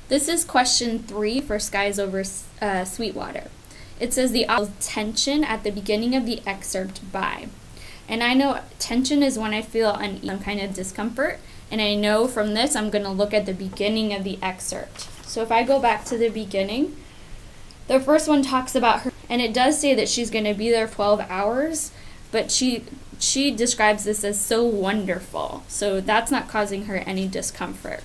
This is question 3 for Skies Over Sweetwater. It says the tension at the beginning of the excerpt by. And I know tension is when I feel some kind of discomfort. And I know from this I'm going to look at the beginning of the excerpt. So if I go back to the beginning, the first one talks about her, and it does say that she's going to be there 12 hours, but she describes this as so wonderful. So that's not causing her any discomfort.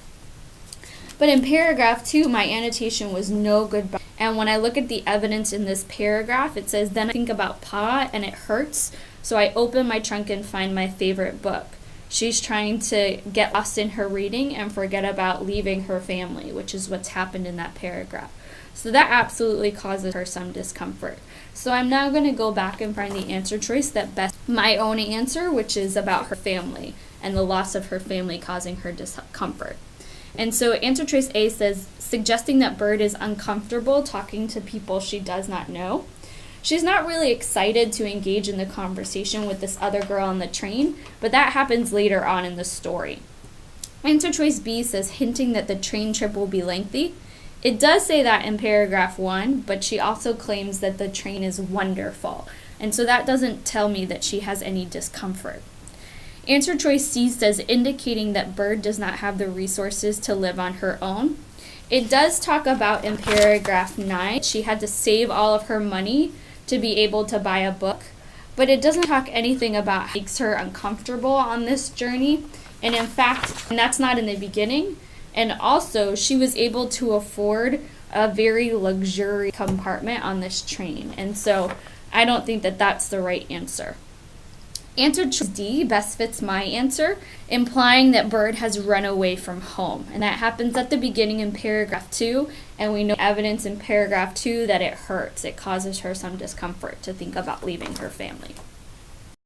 But in paragraph 2, my annotation was no good. And when I look at the evidence in this paragraph, it says, then I think about Pa and it hurts. So I open my trunk and find my favorite book. She's trying to get lost in her reading and forget about leaving her family, which is what's happened in that paragraph. So that absolutely causes her some discomfort. So I'm now going to go back and find the answer choice that best my own answer, which is about her family and the loss of her family causing her discomfort. And so answer choice A says, suggesting that Bird is uncomfortable talking to people she does not know. She's not really excited to engage in the conversation with this other girl on the train, but that happens later on in the story. Answer choice B says, hinting that the train trip will be lengthy. It does say that in paragraph 1, but she also claims that the train is wonderful. And so that doesn't tell me that she has any discomfort. Answer choice C says, indicating that Bird does not have the resources to live on her own. It does talk about in paragraph 9, she had to save all of her money to be able to buy a book, but it doesn't talk anything about what makes her uncomfortable on this journey. And in fact, and that's not in the beginning. And also, she was able to afford a very luxurious compartment on this train. And so I don't think that that's the right answer. Answer choice D best fits my answer, implying that Bird has run away from home. And that happens at the beginning in paragraph 2, and we know evidence in paragraph 2 that it hurts. It causes her some discomfort to think about leaving her family.